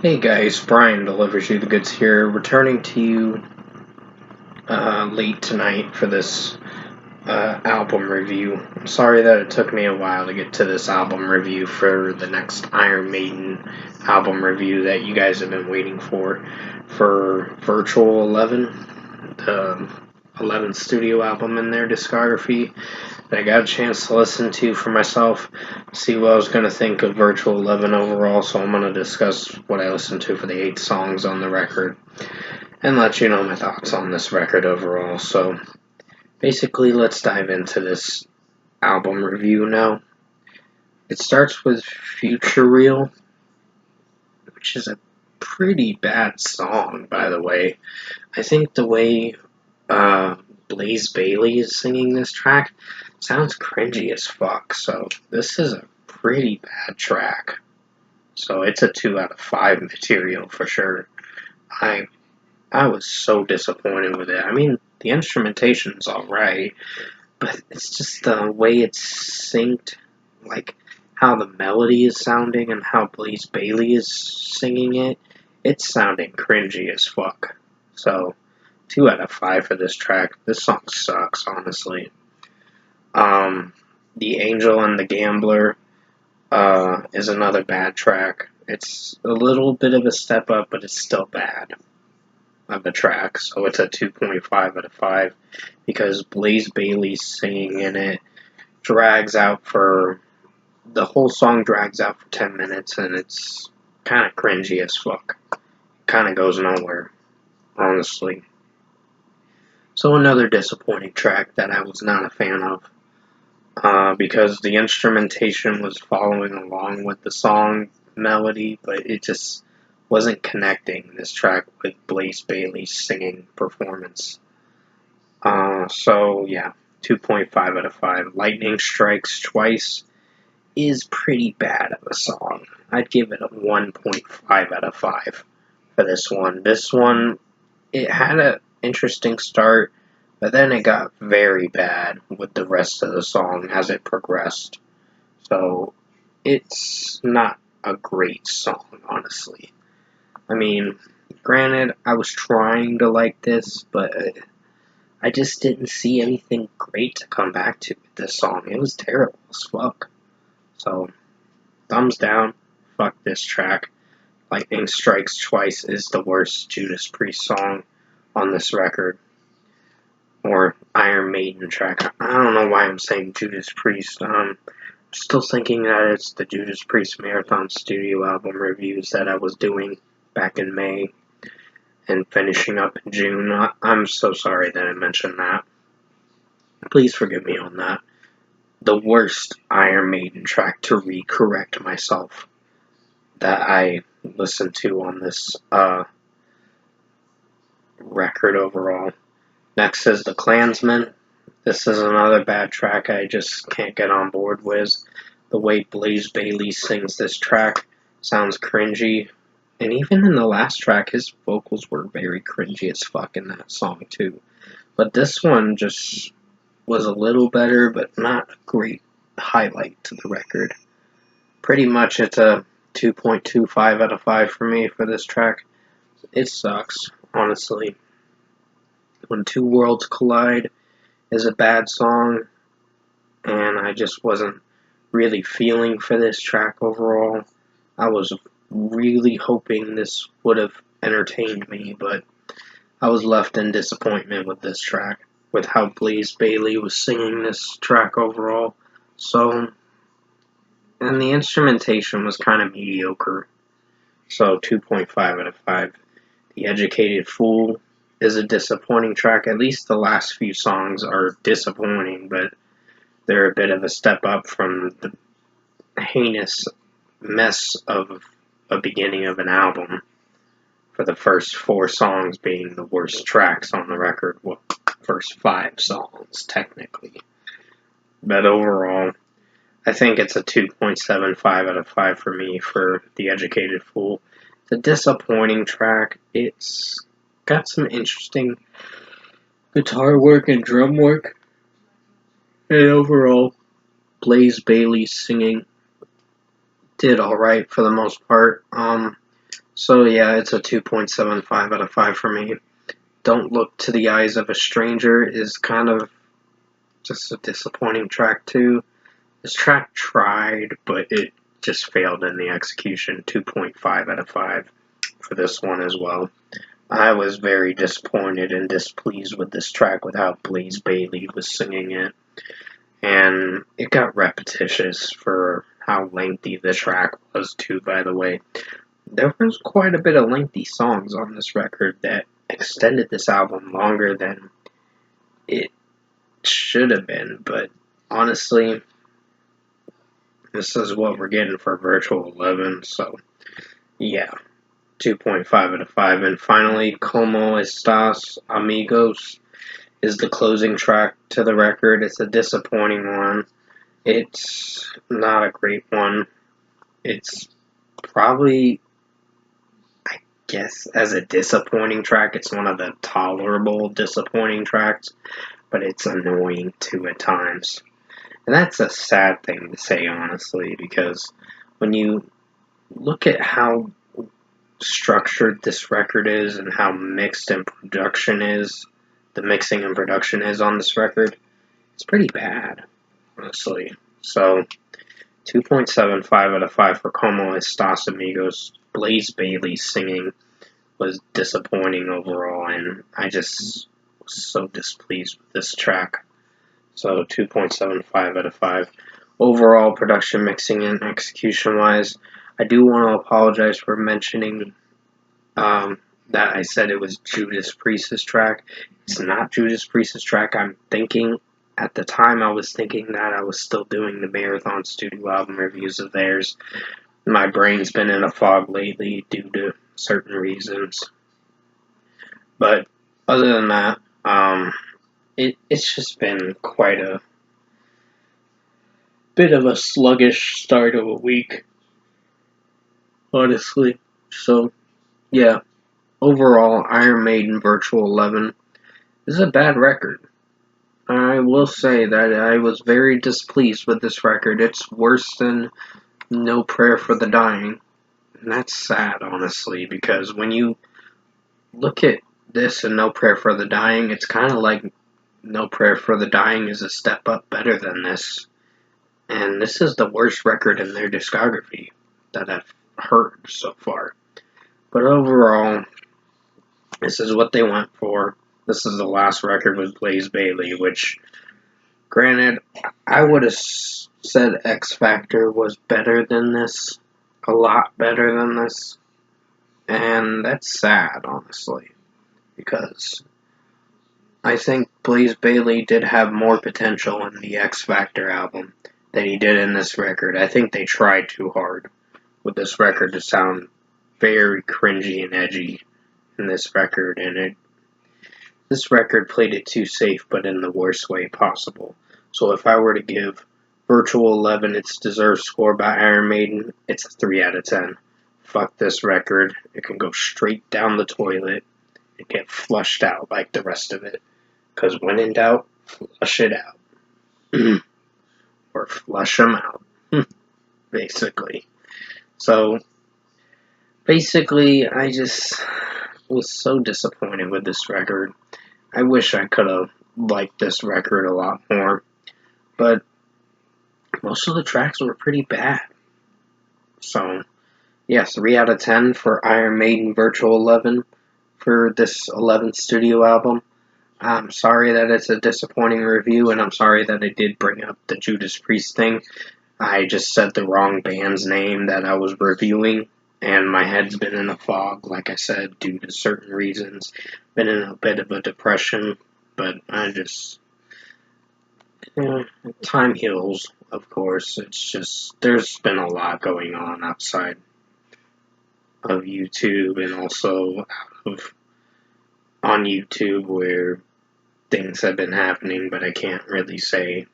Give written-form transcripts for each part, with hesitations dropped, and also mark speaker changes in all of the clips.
Speaker 1: Hey guys, Brian delivers you the goods here, returning to you late tonight for this album review. I'm sorry that it took me a while to get to this album review for the next Iron Maiden album review that you guys have been waiting for Virtual 11, the 11th studio album in their discography that I got a chance to listen to for myself, see what I was going to think of Virtual 11 overall. So I'm going to discuss what I listened to for the 8 songs on the record and let you know my thoughts on this record overall. So basically, let's dive into this album review now. It starts with Future Real, which is a pretty bad song, by the way. I think the way Blaze Bailey is singing this track sounds cringy as fuck. So this is a pretty bad track. So it's a 2 out of 5 material for sure. I I was so disappointed with it. I mean, the instrumentation's alright, but it's just the way it's synced, like how the melody is sounding and how Blaze Bailey is singing it. It's sounding cringy as fuck. So 2 out of 5 for this track. This song sucks, honestly. Um, The Angel and the Gambler is another bad track. It's a little bit of a step up, but it's still bad of a track. So it's a 2.5 out of 5 because Blaze Bailey's singing in it drags out for the whole song drags out for 10 minutes and it's kind of cringy as fuck. Kind of goes nowhere, honestly. So another disappointing track that I was not a fan of. Because the instrumentation was following along with the song melody, but it just wasn't connecting this track with Blaze Bailey's singing performance. So yeah, 2.5 out of 5. Lightning Strikes Twice is pretty bad of a song. I'd give it a 1.5 out of 5 for this one. This one, it had an interesting start, but then it got very bad with the rest of the song as it progressed. So it's not a great song, honestly. I mean, granted, I was trying to like this, but I just didn't see anything great to come back to with this song. It was terrible as fuck. So, thumbs down. Fuck this track. Lightning Strikes Twice is the worst Judas Priest song on this record. Or Iron Maiden track. I don't know why I'm saying Judas Priest. Still thinking that it's the Judas Priest Marathon Studio album reviews that I was doing back in May and finishing up in June. I'm so sorry that I mentioned that. Please forgive me on that. The worst Iron Maiden track to recorrect myself that I listened to on this record overall. Next is The Klansman. This is another bad track I just can't get on board with. The way Blaze Bailey sings this track sounds cringy. And even in the last track, his vocals were very cringy as fuck in that song, too. But this one just was a little better, but not a great highlight to the record. Pretty much it's a 2.25 out of 5 for me for this track. It sucks, honestly. When Two Worlds Collide is a bad song, and I just wasn't really feeling for this track overall. I was really hoping this would have entertained me, but I was left in disappointment with this track, with how Blaze Bailey was singing this track overall. So, and the instrumentation was kind of mediocre. So 2.5 out of 5. The Educated Fool is a disappointing track. At least the last few songs are disappointing, but they're a bit of a step up from the heinous mess of a beginning of an album, for the first 4 songs being the worst tracks on the record. Well, first 5 songs, technically. But overall, I think it's a 2.75 out of 5 for me for The Educated Fool. It's a disappointing track. It's got some interesting guitar work and drum work. And overall, Blaze Bailey's singing did alright for the most part. So yeah, it's a 2.75 out of 5 for me. Don't Look to the Eyes of a Stranger is kind of just a disappointing track too. This track tried, but it just failed in the execution. 2.5 out of 5 for this one as well. I was very disappointed and displeased with this track with how Blaze Bayley was singing it. And it got repetitious for how lengthy the track was too, by the way. There was quite a bit of lengthy songs on this record that extended this album longer than it should have been, but honestly, this is what we're getting for Virtual 11, so yeah, 2.5 out of 5. And finally, Como Estas Amigos is the closing track to the record. It's a disappointing one. It's not a great one. It's probably, I guess, as a disappointing track, it's one of the tolerable disappointing tracks, but it's annoying too at times. And that's a sad thing to say, honestly, because when you look at how structured this record is and how mixed and production is, the mixing and production is on this record, it's pretty bad, honestly. So, 2.75 out of 5 for Como Estas Amigos. Blaze Bayley's singing was disappointing overall, and I just was so displeased with this track. So 2.75 out of 5. Overall, production, mixing, and execution wise, I do want to apologize for mentioning that I said it was Judas Priest's track. It's not Judas Priest's track. I'm thinking, at the time I was thinking that I was still doing the Marathon studio album reviews of theirs. My brain's been in a fog lately due to certain reasons. But other than that, it's just been quite a bit of a sluggish start of a week, honestly. So, yeah, overall, Iron Maiden Virtual 11 is a bad record. I will say that I was very displeased with this record. It's worse than No Prayer for the Dying. And that's sad, honestly, because when you look at this and No Prayer for the Dying, it's kind of like No Prayer for the Dying is a step up better than this. And this is the worst record in their discography that I've heard so far. But overall, this is what they went for. This is the last record with Blaze Bayley, which, granted, I would have said X Factor was better than this. A lot better than this. And that's sad, honestly, because I think Blaze Bayley did have more potential in the X Factor album than he did in this record. I think they tried too hard with this record to sound very cringy and edgy in this record, and this record played it too safe, but in the worst way possible. So if I were to give Virtual 11 its deserved score by Iron Maiden, it's a 3 out of 10. Fuck this record. It can go straight down the toilet and get flushed out like the rest of it. Because when in doubt, flush it out. Or flush them out. Basically. So, basically, I just was so disappointed with this record. I wish I could have liked this record a lot more. But most of the tracks were pretty bad. So, yeah, 3 out of 10 for Iron Maiden Virtual 11 for this 11th studio album. I'm sorry that it's a disappointing review, and I'm sorry that I did bring up the Judas Priest thing. I just said the wrong band's name that I was reviewing, and my head's been in a fog, like I said, due to certain reasons. Been in a bit of a depression, but I just... time heals, of course. It's just, there's been a lot going on outside of YouTube and also out of on YouTube where things have been happening, but I can't really say.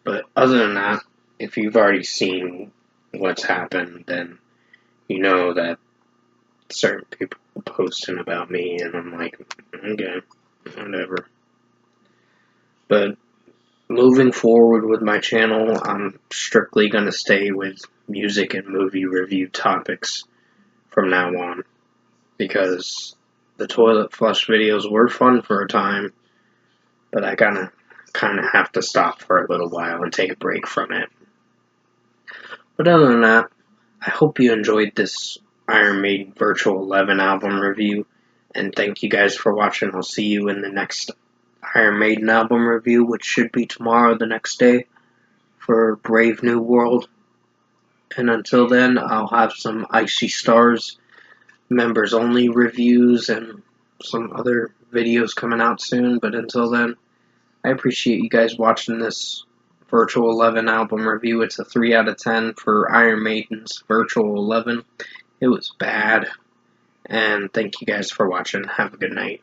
Speaker 1: But other than that, if you've already seen what's happened, then you know that certain people are posting about me, and I'm like, okay, whatever. But moving forward with my channel, I'm strictly going to stay with music and movie review topics from now on, because the toilet flush videos were fun for a time, but I kind of have to stop for a little while and take a break from it. But other than that, I hope you enjoyed this Iron Maiden Virtual 11 album review, and thank you guys for watching. I'll see you in the next Iron Maiden album review, which should be tomorrow, the next day, for Brave New World. And until then, I'll have some Icy Stars members only reviews and some other videos coming out soon. But until then, I appreciate you guys watching this Virtual 11 album review. It's a 3 out of 10 for Iron Maiden's Virtual 11. It was bad. And thank you guys for watching. Have a good night.